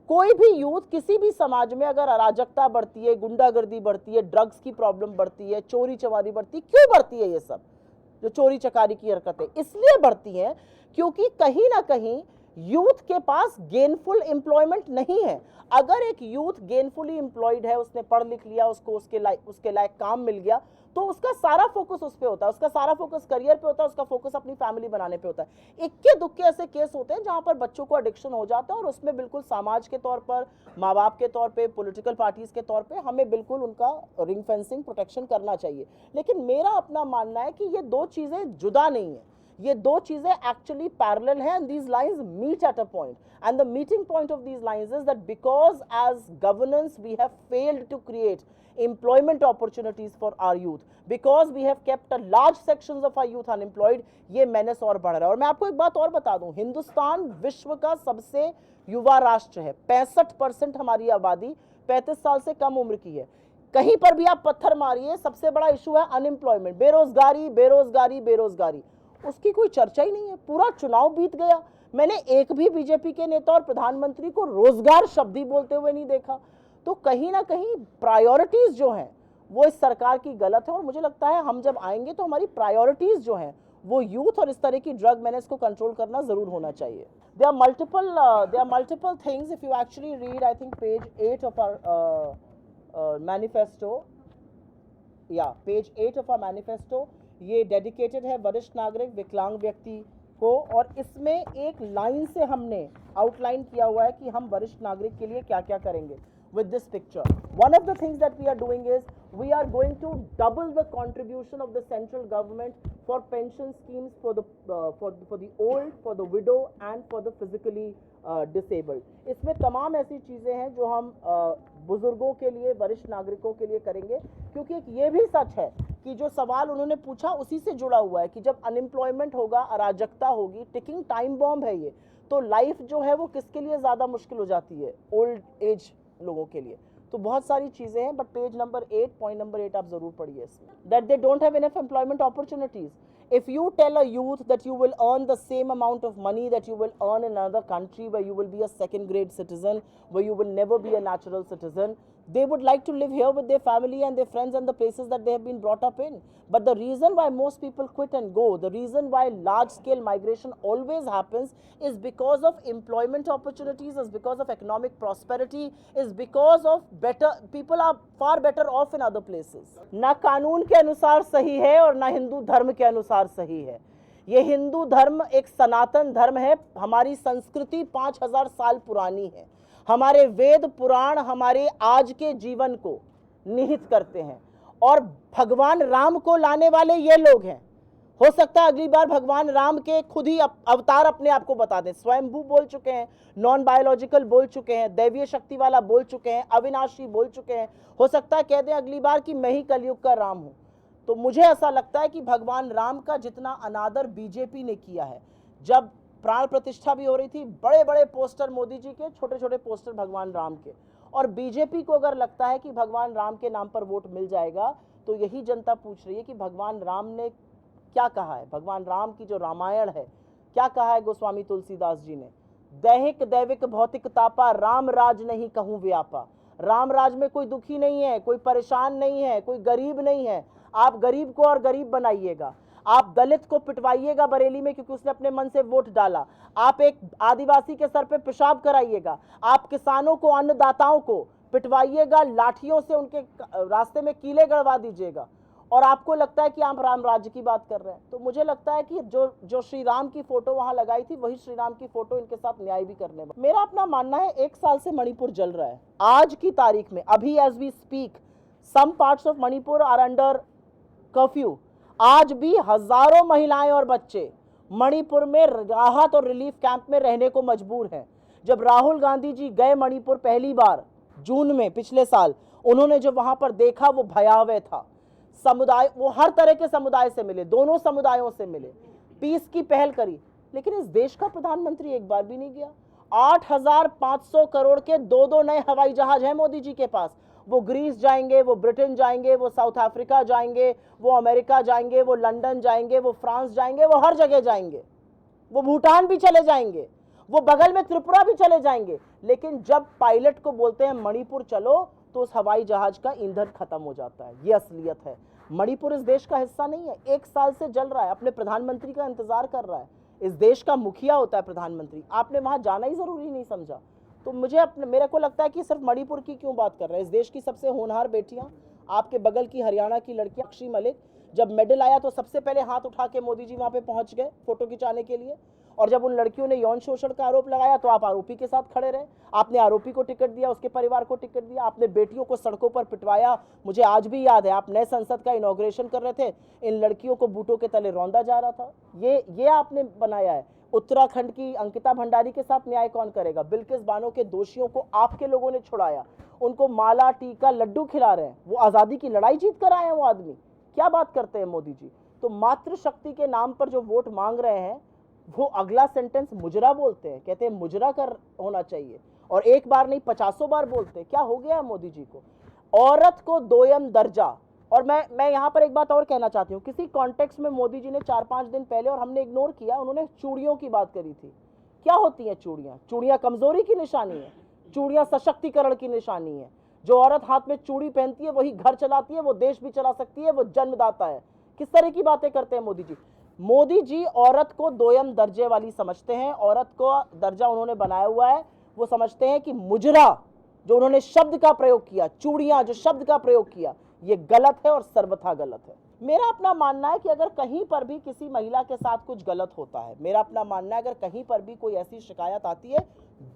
कोई भी यूथ, किसी भी समाज में अगर अराजकता बढ़ती है, गुंडागर्दी बढ़ती है, ड्रग्स की प्रॉब्लम बढ़ती है, चोरी चमारी बढ़ती है, क्यों बढ़ती है? ये सब जो चोरी चकारी की हरकतें इसलिए बढ़ती हैं क्योंकि कहीं ना कहीं यूथ के पास गेनफुल एम्प्लॉयमेंट नहीं है। अगर एक यूथ गेनफुली एम्प्लॉयड है, उसने पढ़ लिख लिया, उसको उसके लायक काम मिल गया, तो उसका सारा फोकस उस पे होता है, उसका सारा फोकस करियर पे होता है, उसका फोकस अपनी फैमिली बनाने पे होता है। इक्के दुक्के ऐसे केस होते हैं जहां पर बच्चों को एडिक्शन हो जाता है, और उसमें बिल्कुल समाज के तौर पर, माँ बाप के तौर पे, पॉलिटिकल पार्टीज के तौर पे हमें बिल्कुल उनका रिंग फेंसिंग, प्रोटेक्शन करना चाहिए। लेकिन मेरा अपना मानना है कि ये दो चीजें जुदा नहीं है, ये दो चीजें एक्चुअली पैरेलल हैं, and these lines meet at a point, and the meeting point of these lines is that because as governance we have failed to create employment opportunities for our youth, because we have kept a large sections of our youth unemployed, ये menace और बढ़ रहा है। और मैं आपको एक बात और बता दूं, हिंदुस्तान विश्व का सबसे युवा राष्ट्र है। 65% हमारी आबादी 35 साल से कम उम्र की है। कहीं पर भी आप पत्थर मारिए, सबसे बड़ा इशू है अनएम्प्लॉयमेंट, बेरोजगारी, बेरोजगारी, बेरोजगारी। उसकी कोई चर्चा ही नहीं है। पूरा चुनाव बीत गया, मैंने एक भी बीजेपी के नेता और प्रधानमंत्री को रोजगार शब्द ही बोलते हुए नहीं देखा। तो कहीं ना कहीं प्रायोरिटीज जो हैं वो इस सरकार की गलत है, और मुझे लगता है हम जब आएंगे तो हमारी प्रायोरिटीज जो हैं वो यूथ और इस तरह की ड्रग मेनेस को कंट्रोल करना जरूर होना चाहिए। there are multiple things. If you actually read, I think page 8 of our manifesto, page 8 of our manifesto, ये डेडिकेटेड है वरिष्ठ नागरिक, विकलांग व्यक्ति को, और इसमें एक लाइन से हमने आउटलाइन किया हुआ है कि हम वरिष्ठ नागरिक के लिए क्या क्या करेंगे। With this picture, one of the things that we are doing is we are going to double the contribution of the central government for pension schemes for the old, for the widow and for the physically disabled. इसमें तमाम ऐसी चीजें हैं जो हम बुजुर्गों के लिए, वरिष्ठ नागरिकों के लिए करेंगे, क्योंकि एक ये भी सच है कि जो सवाल उन्होंने पूछा उसी से जुड़ा हुआ है कि जब अनएम्प्लॉयमेंट होगा, अराजकता होगी, टिकिंग टाइम बॉम्ब है ये, तो लाइफ जो है वो किसके लिए ज्यादा मुश्किल हो जाती है? ओल्ड एज लोगों के लिए। तो बहुत सारी चीजें हैं, but page number 8, point number 8 आप जरूर पढ़िए इसमें, that they don't have enough employment opportunities. If you tell a youth that you will earn the same amount of money that you will earn in another country where you will be a second grade citizen, where you will never be a natural citizen, they would like to live here with their family and their friends and the places that they have been brought up in. But the reason why most people quit and go, the reason why large scale migration always happens, is because of employment opportunities, is because of economic prosperity, is because of people are far better off in other places. ना कानून के अनुसार सही है और ना हिंदू धर्म के अनुसार सही है। ये हिंदू धर्म एक सनातन धर्म है, हमारी संस्कृति 5000 साल पुरानी है, हमारे वेद पुराण हमारे आज के जीवन को निहित करते हैं, और भगवान राम को लाने वाले ये लोग हैं। हो सकता है अगली बार भगवान राम के खुद ही अवतार अपने आप को बता दें। स्वयंभू बोल चुके हैं, नॉन बायोलॉजिकल बोल चुके हैं, दैवीय शक्ति वाला बोल चुके हैं, अविनाशी बोल चुके हैं। हो सकता है कह दें अगली बार कि मैं ही कलयुग का राम हूं। तो मुझे ऐसा लगता है कि भगवान राम का जितना अनादर बीजेपी ने किया है, जब प्राण प्रतिष्ठा भी हो रही थी, बड़े बड़े पोस्टर मोदी जी के, छोटे छोटे पोस्टर भगवान राम के, और बीजेपी को अगर लगता है कि भगवान राम के नाम पर वोट मिल जाएगा, तो यही जनता पूछ रही है कि भगवान राम ने क्या कहा है। भगवान राम की जो रामायण है, क्या कहा है गोस्वामी तुलसीदास जी ने? दैहिक दैविक भौतिक तापा, राम राज नहीं कहूं व्यापा। राम राज में कोई दुखी नहीं है, कोई परेशान नहीं है, कोई गरीब नहीं है। आप गरीब को और गरीब बनाइएगा। आप दलित को पिटवाइएगा बरेली में क्योंकि उसने अपने मन से वोट डाला, आप एक आदिवासी के सर पे पेशाब कराइएगा, आप किसानों को, अन्नदाताओं को पिटवाइएगा, लाठियों से उनके रास्ते में कीले गड़वा दीजिएगा, और आपको लगता है कि आप राम राज्य की बात कर रहे हैं। तो मुझे लगता है कि जो श्री राम की फोटो वहां लगाई थी वही श्री राम की फोटो इनके साथ न्याय भी करने वाला। मेरा अपना मानना है 1 साल से मणिपुर जल रहा है। आज की तारीख में, अभी as we speak, some parts of Manipur are under curfew. आज भी हजारों महिलाएं और बच्चे मणिपुर में राहत और रिलीफ कैंप में रहने को मजबूर हैं। जब राहुल गांधी जी गए मणिपुर पहली बार जून में पिछले साल, उन्होंने जो वहां पर देखा वो भयावह था। समुदाय, वो हर तरह के समुदाय से मिले, दोनों समुदायों से मिले, पीस की पहल करी, लेकिन इस देश का प्रधानमंत्री एक बार भी नहीं गया। 8,500 करोड़ के 2 नए हवाई जहाज हैं मोदी जी के पास। वो ग्रीस जाएंगे, वो ब्रिटेन जाएंगे, वो साउथ अफ्रीका जाएंगे, वो अमेरिका जाएंगे, वो लंदन जाएंगे, वो फ्रांस जाएंगे, वो हर जगह जाएंगे, वो भूटान भी चले जाएंगे, वो बगल में त्रिपुरा भी चले जाएंगे। लेकिन जब पायलट को बोलते हैं मणिपुर चलो, तो उस हवाई जहाज का ईंधन खत्म हो जाता है। ये असलियत है। मणिपुर इस देश का हिस्सा नहीं है, 1 साल से जल रहा है, अपने प्रधानमंत्री का इंतजार कर रहा है। इस देश का मुखिया होता है प्रधानमंत्री, आपने वहां जाना ही जरूरी नहीं समझा। तो मेरे को लगता है कि सिर्फ मणिपुर की क्यों बात कर रहे हैं। इस देश की सबसे होनहार बेटियां, आपके बगल की हरियाणा की लड़कियां, अक्षी मलिक, जब मेडल आया तो सबसे पहले हाथ उठा के मोदी जी वहां पे पहुंच गए फोटो खिंचाने के लिए, और जब उन लड़कियों ने यौन शोषण का आरोप लगाया तो आप आरोपी के साथ खड़े रहे। आपने आरोपी को टिकट दिया, उसके परिवार को टिकट दिया, आपने बेटियों को सड़कों पर पिटवाया। मुझे आज भी याद है, आप नए संसद का इनॉग्रेशन कर रहे थे, इन लड़कियों को बूटों के तले रौंदा जा रहा था। ये आपने बनाया है। उत्तराखंड की अंकिता भंडारी के साथ न्याय कौन करेगा? बिल्किस बानो के दोषियों को आपके लोगों ने छुड़ाया, उनको माला, टीका, लड्डू खिला रहे हैं। वो आज़ादी की लड़ाई जीत कर आए हैं वो आदमी। क्या बात करते हैं मोदी जी। तो मातृशक्ति के नाम पर जो वोट मांग रहे हैं, वो अगला सेंटेंस मुजरा बोलते हैं, कहते हैं मुजरा कर होना चाहिए, और एक बार नहीं 50 बार बोलते हैं। क्या हो गया है मोदी जी को? औरत को दोयम दर्जा। और मैं यहाँ पर एक बात और कहना चाहती हूँ, किसी कॉन्टेक्स्ट में मोदी जी ने 4-5 दिन पहले, और हमने इग्नोर किया, उन्होंने चूड़ियों की बात करी थी। क्या होती हैं चूड़ियाँ? चूड़ियाँ कमजोरी की निशानी है, चूड़ियाँ सशक्तिकरण की निशानी है। जो औरत हाथ में चूड़ी पहनती है वही घर चलाती है, वो देश भी चला सकती है, वो जन्मदाता है। किस तरह की बातें करते हैं मोदी जी। मोदी जी औरत को दोयम दर्जे वाली समझते हैं। औरत को दर्जा उन्होंने बनाया हुआ है, वो समझते हैं कि मुजरा, जो उन्होंने शब्द का प्रयोग किया, चूड़ियां जो शब्द का प्रयोग किया, ये गलत है और सर्वथा गलत है। मेरा अपना मानना है कि अगर कहीं पर भी किसी महिला के साथ कुछ गलत होता है, मेरा अपना मानना है अगर कहीं पर भी कोई ऐसी शिकायत आती है,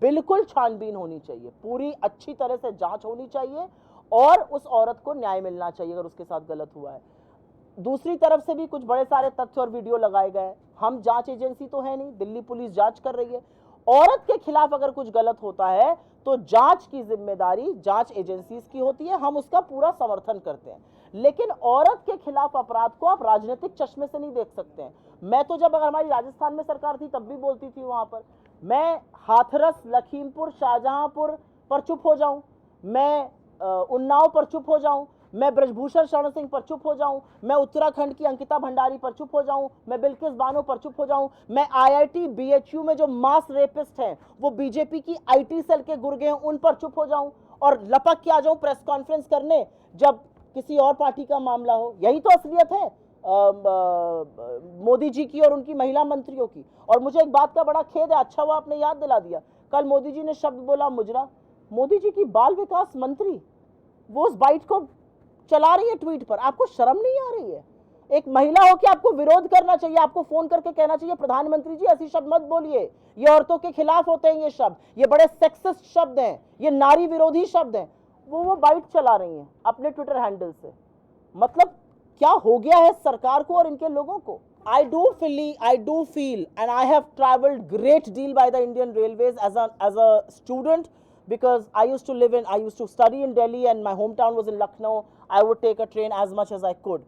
बिल्कुल छानबीन होनी चाहिए, पूरी अच्छी तरह से जांच होनी चाहिए, और उस औरत को न्याय मिलना चाहिए अगर उसके साथ गलत हुआ है। दूसरी तरफ से भी कुछ बड़े सारे तथ्य और वीडियो लगाए गए। हम जांच एजेंसी तो है नहीं, दिल्ली पुलिस जांच कर रही है। औरत के खिलाफ अगर कुछ गलत होता है तो जांच की जिम्मेदारी जांच एजेंसीज की होती है, हम उसका पूरा समर्थन करते हैं। लेकिन औरत के खिलाफ अपराध को आप राजनीतिक चश्मे से नहीं देख सकते हैं। मैं तो जब अगर हमारी राजस्थान में सरकार थी तब भी बोलती थी वहां पर, मैं हाथरस, लखीमपुर, शाहजहांपुर पर चुप हो जाऊं, मैं उन्नाव पर चुप हो जाऊं, मैं ब्रजभूषण शरण सिंह पर चुप हो जाऊं, मैं उत्तराखंड की अंकिता भंडारी पर चुप हो जाऊं, मैं बिल्किस बानो पर चुप हो जाऊं, मैं आईआईटी बीएचयू में जो मास रेपिस्ट हैं वो बीजेपी की आईटी सेल के गुर्गे हैं उन पर चुप हो जाऊं, और लपक के आ जाऊं प्रेस कॉन्फ्रेंस करने जब किसी और पार्टी का मामला हो। यही तो असलियत है मोदी जी की और उनकी महिला मंत्रियों की। और मुझे एक बात का बड़ा खेद है, अच्छा हुआ आपने याद दिला दिया, कल मोदी जी ने शब्द बोला मुजरा। मोदी जी की बाल विकास मंत्री वो उस बाइट को चला रही है ट्वीट पर, आपको शर्म नहीं आ रही है? एक महिला हो कि आपको विरोध करना चाहिए, आपको फोन करके कहना चाहिए प्रधानमंत्री जी ऐसी शब्द मत बोलिए, ये औरतों के खिलाफ होते हैं, ये शब्द, ये बड़े सेक्सिस्ट शब्द हैं, ये नारी विरोधी शब्द हैं। वो बाइट चला रही हैं अपने ट्विटर हैंडल से। मतलब क्या हो गया है सरकार को और इनके लोगों को? I do feel, and I have traveled great deal by the Indian Railways as a student, because I used to study in Delhi and my hometown was in Lucknow. I would take a train as much as I could.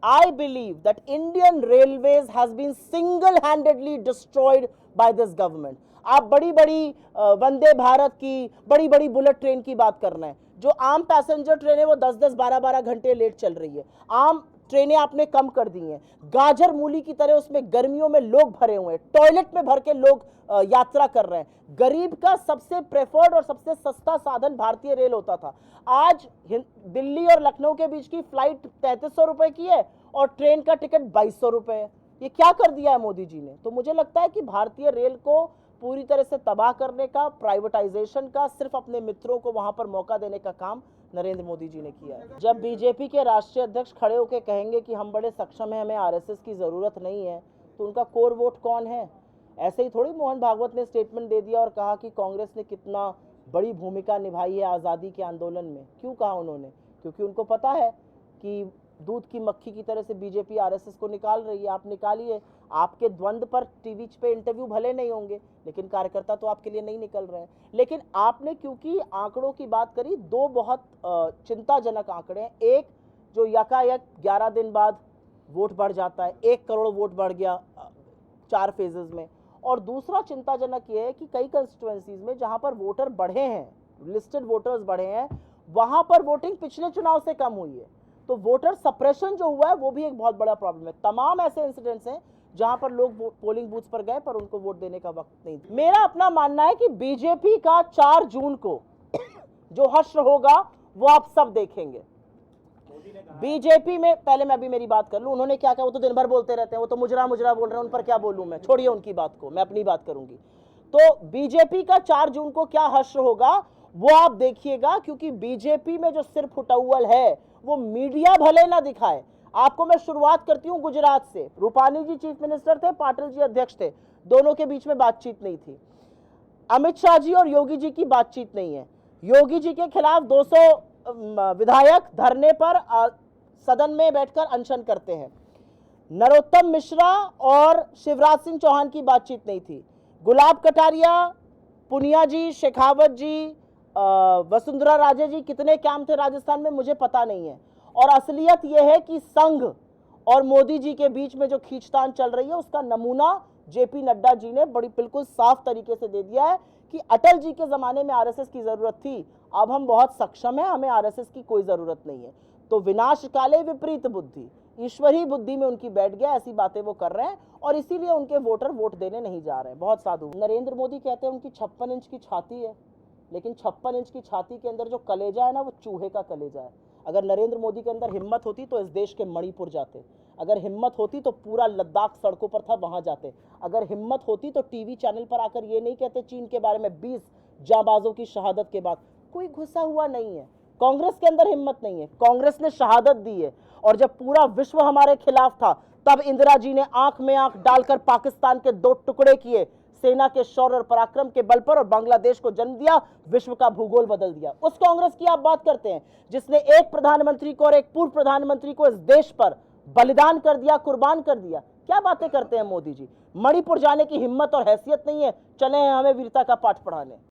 I believe that Indian Railways has been single-handedly destroyed by this government. आप बड़ी बड़ी वंदे भारत की, बड़ी बड़ी bullet train की बात कर रहे हैं, जो आम पैसेंजर ट्रेन है वो 10-10, 12-12 घंटे लेट चल रही है। आम ट्रेनें आपने कम कर दी हैं, गाजर मूली की तरह उसमें गर्मियों में लोग भरे हुए हैं, टॉयलेट में भर के लोग यात्रा कर रहे हैं। गरीब का सबसे प्रेफर्ड और सबसे सस्ता साधन भारतीय रेल होता था। आज दिल्ली और लखनऊ के बीच की फ्लाइट 3300 रुपए की है और ट्रेन का टिकट 2200 रुपए है। ये क्या कर दिया है मोदी जी ने? तो मुझे लगता है कि भारतीय रेल को पूरी तरह से तबाह करने का, प्राइवेटाइजेशन का, सिर्फ अपने मित्रों को वहां पर मौका देने का काम नरेंद्र मोदी जी ने किया है। जब बीजेपी के राष्ट्रीय अध्यक्ष खड़े होकर कहेंगे कि हम बड़े सक्षम हैं, हमें आरएसएस की जरूरत नहीं है, तो उनका कोर वोट कौन है? ऐसे ही थोड़ी मोहन भागवत ने स्टेटमेंट दे दिया और कहा कि कांग्रेस ने कितना बड़ी भूमिका निभाई है आज़ादी के आंदोलन में। क्यों कहा उन्होंने? क्योंकि उनको पता है कि दूध की मक्खी की तरह से बीजेपी आरएसएस को निकाल रही है। आप निकालिए, आपके द्वंद्व पर टीवी पे इंटरव्यू भले नहीं होंगे, लेकिन कार्यकर्ता तो आपके लिए नहीं निकल रहे हैं। लेकिन आपने क्योंकि आंकड़ों की बात करी, दो बहुत चिंताजनक आंकड़े हैं। एक जो यकायक 11 दिन बाद वोट बढ़ जाता है, 1 करोड़ वोट बढ़ गया 4 फेजेस में। और दूसरा चिंताजनक ये है कि कई कंस्टिट्यूएंसीज में जहां पर वोटर बढ़े हैं, लिस्टेड वोटर्स बढ़े हैं, वहां पर वोटिंग पिछले चुनाव से कम हुई है। तो वोटर सप्रेशन जो हुआ है वो भी एक बहुत बड़ा प्रॉब्लम है। तमाम ऐसे इंसिडेंट्स हैं जहां पर लोग पोलिंग बूथ पर गए पर उनको वोट देने का वक्त नहीं था। मेरा अपना मानना है कि बीजेपी का 4 जून को जो हश्र होगा वो आप सब देखेंगे। बीजेपी में, पहले मैं अभी मेरी बात कर लूं, उन्होंने क्या कहा? वो तो दिन भर बोलते रहते हैं, वो तो मुजरा मुजरा बोल रहे हैं, उन पर क्या बोलूं मैं? छोड़िए उनकी बात को, मैं अपनी बात करूंगी। तो बीजेपी का 4 जून को क्या हश्र होगा वो आप देखिएगा, क्योंकि बीजेपी में जो सिर फुटौल है वो मीडिया भले ना दिखाए। आपको मैं शुरुआत करती हूं गुजरात से। रूपानी जी चीफ मिनिस्टर थे, पाटिल जी अध्यक्ष थे, दोनों के बीच में बातचीत नहीं थी। अमित शाह जी और योगी जी की बातचीत नहीं है। योगी जी के खिलाफ 200 विधायक धरने पर सदन में बैठकर अनशन करते हैं। नरोत्तम मिश्रा और शिवराज सिंह चौहान की बातचीत नहीं थी। गुलाब कटारिया, पुनिया जी, शेखावत जी, वसुंधरा राजे जी, कितने कैंप थे राजस्थान में मुझे पता नहीं है। और असलियत यह है कि संघ और मोदी जी के बीच में जो खींचतान चल रही है उसका नमूना जेपी नड्डा जी ने बड़ी बिल्कुल साफ तरीके से दे दिया है कि अटल जी के जमाने में आरएसएस की जरूरत थी, अब हम बहुत सक्षम हैं, हमें आरएसएस की कोई जरूरत नहीं है। तो विनाश काले विपरीत बुद्धि, ईश्वरी बुद्धि में उनकी बैठ गया, ऐसी बातें वो कर रहे हैं और इसीलिए उनके वोटर वोट देने नहीं जा रहे हैं। बहुत साधु। नरेंद्र मोदी कहते हैं उनकी 56 इंच की छाती है, लेकिन 56 इंच की छाती के अंदर जो कलेजा है ना, वो चूहे का कलेजा है। अगर नरेंद्र मोदी के अंदर हिम्मत होती तो इस देश के मणिपुर जाते, अगर हिम्मत होती तो पूरा लद्दाख सड़कों पर था वहां जाते, अगर हिम्मत होती तो टीवी चैनल पर आकर ये नहीं कहते चीन के बारे में 20 जांबाजों की शहादत के बाद। कोई घुसा हुआ नहीं है, कांग्रेस के अंदर हिम्मत नहीं है। कांग्रेस ने शहादत दी है और जब पूरा विश्व हमारे खिलाफ था तब इंदिरा जी ने आंख में आंख डालकर पाकिस्तान के 2 टुकड़े किए, सेना के शौर्य और पराक्रम के बल पर, और बांग्लादेश को जन्म दिया, विश्व का भूगोल बदल दिया। उस कांग्रेस की आप बात करते हैं जिसने एक प्रधानमंत्री को और एक पूर्व प्रधानमंत्री को इस देश पर बलिदान कर दिया, कुर्बान कर दिया। क्या बातें करते हैं मोदी जी? मणिपुर जाने की हिम्मत और हैसियत नहीं है, चले हैं हमें वीरता का पाठ पढ़ाने।